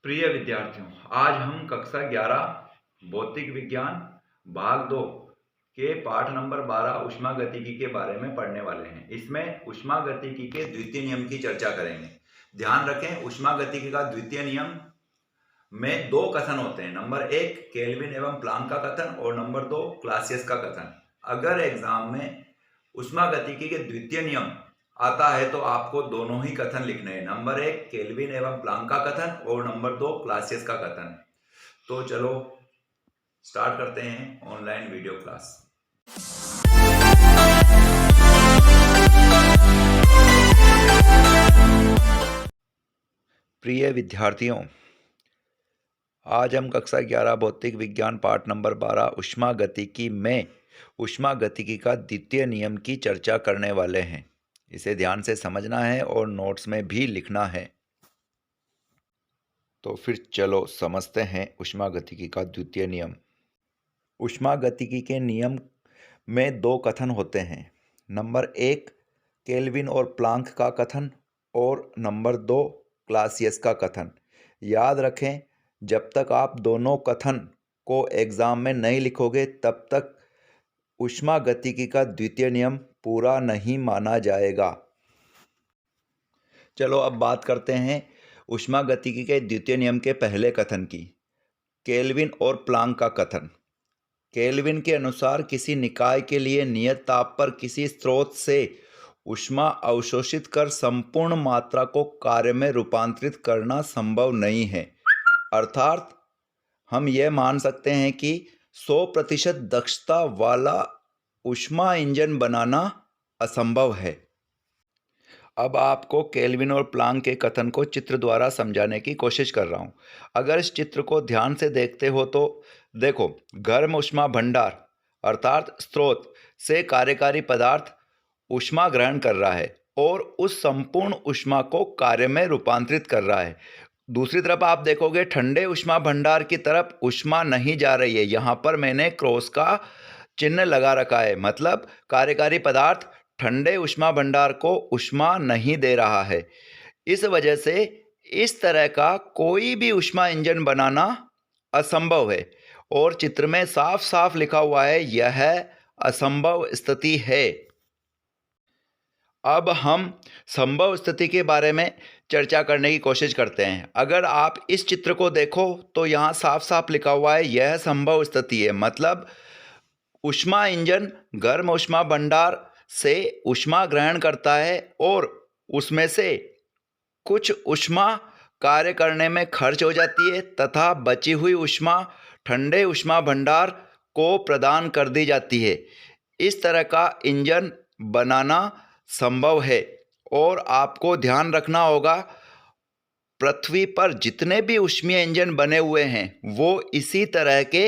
प्रिय विद्यार्थियों, आज हम कक्षा 11 भौतिक विज्ञान भाग 2 के पाठ नंबर 12 ऊष्मागतिकी के बारे में पढ़ने वाले हैं। इसमें ऊष्मागतिकी के द्वितीय नियम की चर्चा करेंगे। ध्यान रखें, ऊष्मागतिकी का द्वितीय नियम में दो कथन होते हैं। नंबर 1 केल्विन एवं प्लांक का कथन और नंबर 2 क्लासियस का कथन। अगर एग्जाम में ऊष्मागतिकी के द्वितीय नियम आता है तो आपको दोनों ही कथन लिखने हैं। नंबर 1 केल्विन एवं प्लांक का कथन और नंबर 2 क्लासियस का कथन। तो चलो स्टार्ट करते हैं ऑनलाइन वीडियो क्लास। प्रिय विद्यार्थियों, आज हम कक्षा 11 भौतिक विज्ञान पाठ नंबर 12 ऊष्मागतिकी में ऊष्मागतिकी का द्वितीय नियम की चर्चा करने वाले हैं। इसे ध्यान से समझना है और नोट्स में भी लिखना है। तो फिर चलो समझते हैं ऊष्मागतिकी का द्वितीय नियम। ऊष्मागतिकी के नियम में दो कथन होते हैं। नंबर 1 केल्विन और प्लांक का कथन और नंबर 2 क्लासियस का कथन। याद रखें, जब तक आप दोनों कथन को एग्जाम में नहीं लिखोगे तब तक ऊष्मागतिकी का द्वितीय नियम पूरा नहीं माना जाएगा। चलो अब बात करते हैं ऊष्मागतिकी के द्वितीय नियम के पहले कथन की, केल्विन और प्लांक का कथन। केल्विन के अनुसार किसी निकाय के लिए नियत ताप पर किसी स्रोत से ऊष्मा अवशोषित कर संपूर्ण मात्रा को कार्य में रूपांतरित करना संभव नहीं है। अर्थात हम यह मान सकते हैं कि 100% दक्षता वाला ऊष्मा इंजन बनाना असंभव है। अब आपको केल्विन और प्लांक के कथन को चित्र द्वारा समझाने की कोशिश कर रहा हूँ। अगर इस चित्र को ध्यान से देखते हो तो देखो, गर्म ऊष्मा भंडार अर्थात स्रोत से कार्यकारी पदार्थ ऊष्मा ग्रहण कर रहा है और उस संपूर्ण ऊष्मा को कार्य में रूपांतरित कर रहा है। दूसरी तरफ आप देखोगे, ठंडे ऊष्मा भंडार की तरफ ऊष्मा नहीं जा रही है। यहाँ पर मैंने क्रॉस का चिन्ह लगा रखा है, मतलब कार्यकारी पदार्थ ठंडे ऊष्मा भंडार को ऊष्मा नहीं दे रहा है। इस वजह से इस तरह का कोई भी ऊष्मा इंजन बनाना असंभव है और चित्र में साफ साफ लिखा हुआ है, यह असंभव स्थिति है। अब हम संभव स्थिति के बारे में चर्चा करने की कोशिश करते हैं। अगर आप इस चित्र को देखो तो यहाँ साफ साफ लिखा हुआ है, यह संभव स्थिति है। मतलब ऊष्मा इंजन गर्म ऊष्मा भंडार से ऊष्मा ग्रहण करता है और उसमें से कुछ ऊष्मा कार्य करने में खर्च हो जाती है तथा बची हुई ऊष्मा ठंडे ऊष्मा भंडार को प्रदान कर दी जाती है। इस तरह का इंजन बनाना संभव है और आपको ध्यान रखना होगा, पृथ्वी पर जितने भी ऊष्मीय इंजन बने हुए हैं वो इसी तरह के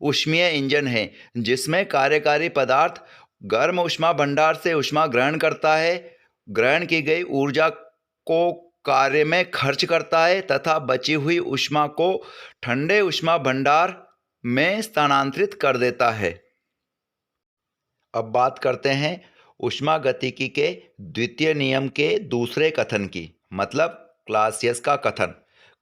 ऊष्मीय इंजन हैं, जिसमें कार्यकारी पदार्थ गर्म ऊष्मा भंडार से ऊष्मा ग्रहण करता है, ग्रहण की गई ऊर्जा को कार्य में खर्च करता है तथा बची हुई ऊष्मा को ठंडे ऊष्मा भंडार में स्थानांतरित कर देता है। अब बात करते हैं ऊष्मागतिकी के द्वितीय नियम के दूसरे कथन की, मतलब क्लासियस का कथन।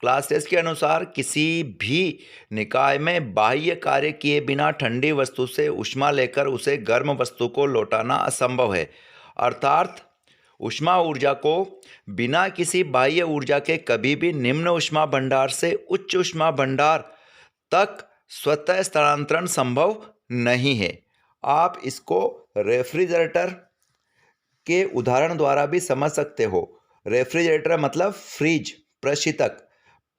क्लासियस के अनुसार किसी भी निकाय में बाह्य कार्य किए बिना ठंडी वस्तु से ऊष्मा लेकर उसे गर्म वस्तु को लौटाना असंभव है। अर्थात ऊष्मा ऊर्जा को बिना किसी बाह्य ऊर्जा के कभी भी निम्न ऊष्मा भंडार से उच्च ऊष्मा भंडार तक स्वतः स्थानांतरण संभव नहीं है। आप इसको रेफ्रिजरेटर के उदाहरण द्वारा भी समझ सकते हो। रेफ्रिजरेटर मतलब फ्रिज, प्रशीतक।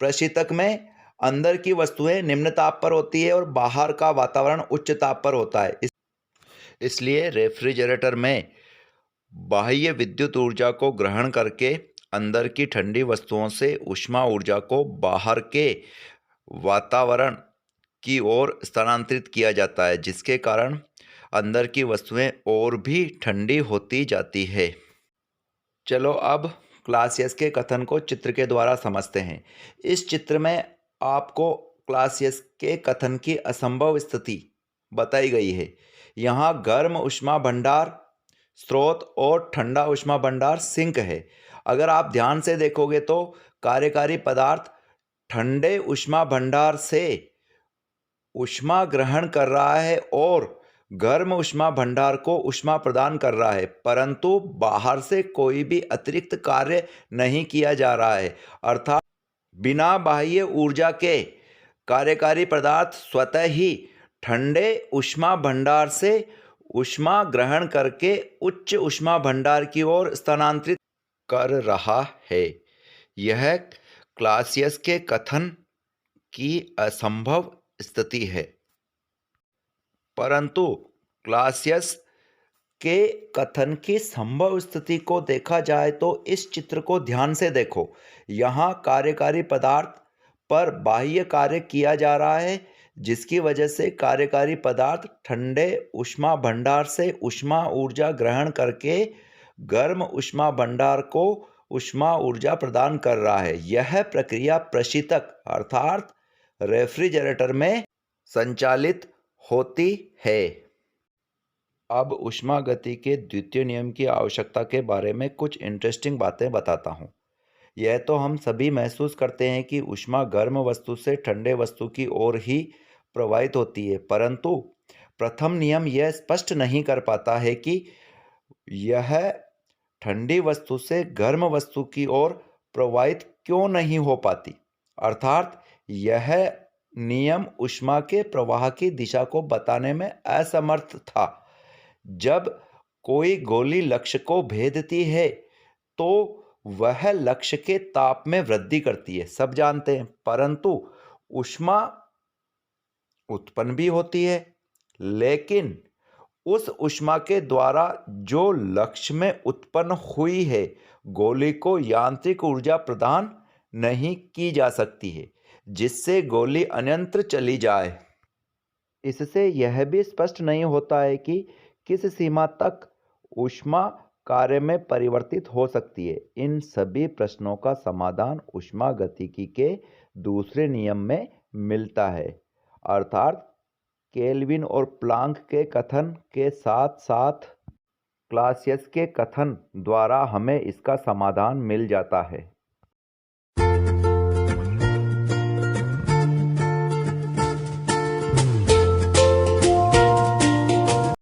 प्रशीतक में अंदर की वस्तुएं निम्न ताप पर होती है और बाहर का वातावरण उच्च ताप पर होता है। इसलिए रेफ्रिजरेटर में बाह्य विद्युत ऊर्जा को ग्रहण करके अंदर की ठंडी वस्तुओं से ऊष्मा ऊर्जा को बाहर के वातावरण की ओर स्थानांतरित किया जाता है, जिसके कारण अंदर की वस्तुएं और भी ठंडी होती जाती है। चलो अब क्लासियस के कथन को चित्र के द्वारा समझते हैं। इस चित्र में आपको क्लासियस के कथन की असंभव स्थिति बताई गई है। यहाँ गर्म ऊष्मा भंडार स्रोत और ठंडा ऊष्मा भंडार सिंक है। अगर आप ध्यान से देखोगे तो कार्यकारी पदार्थ ठंडे ऊष्मा भंडार से ऊष्मा ग्रहण कर रहा है और गर्म ऊष्मा भंडार को ऊष्मा प्रदान कर रहा है, परंतु बाहर से कोई भी अतिरिक्त कार्य नहीं किया जा रहा है। अर्थात बिना बाह्य ऊर्जा के कार्यकारी पदार्थ स्वतः ही ठंडे ऊष्मा भंडार से ऊष्मा ग्रहण करके उच्च ऊष्मा भंडार की ओर स्थानांतरित कर रहा है। यह क्लासियस के कथन की असंभव स्थिति है। परंतु क्लासियस के कथन की संभव स्थिति को देखा जाए तो इस चित्र को ध्यान से देखो। यहाँ कार्यकारी पदार्थ पर बाह्य कार्य किया जा रहा है, जिसकी वजह से कार्यकारी पदार्थ ठंडे ऊष्मा भंडार से ऊष्मा ऊर्जा ग्रहण करके गर्म ऊष्मा भंडार को ऊष्मा ऊर्जा प्रदान कर रहा है। यह प्रक्रिया प्रशीतक अर्थात रेफ्रिजरेटर में संचालित होती है। अब ऊष्मागति के द्वितीय नियम की आवश्यकता के बारे में कुछ इंटरेस्टिंग बातें बताता हूँ। यह तो हम सभी महसूस करते हैं कि ऊष्मा गर्म वस्तु से ठंडे वस्तु की ओर ही प्रवाहित होती है, परंतु प्रथम नियम यह स्पष्ट नहीं कर पाता है कि यह ठंडी वस्तु से गर्म वस्तु की ओर प्रवाहित क्यों नहीं हो पाती। अर्थात यह नियम ऊष्मा के प्रवाह की दिशा को बताने में असमर्थ था। जब कोई गोली लक्ष्य को भेदती है तो वह लक्ष्य के ताप में वृद्धि करती है, सब जानते हैं, परंतु ऊष्मा उत्पन्न भी होती है, लेकिन उस ऊष्मा के द्वारा जो लक्ष्य में उत्पन्न हुई है, गोली को यांत्रिक ऊर्जा प्रदान नहीं की जा सकती है, जिससे गोली अन्यंत्र चली जाए। इससे यह भी स्पष्ट नहीं होता है कि किस सीमा तक ऊष्मा कार्य में परिवर्तित हो सकती है। इन सभी प्रश्नों का समाधान ऊष्मागतिकी के दूसरे नियम में मिलता है, अर्थात केल्विन और प्लांक के कथन के साथ साथ क्लासियस के कथन द्वारा हमें इसका समाधान मिल जाता है।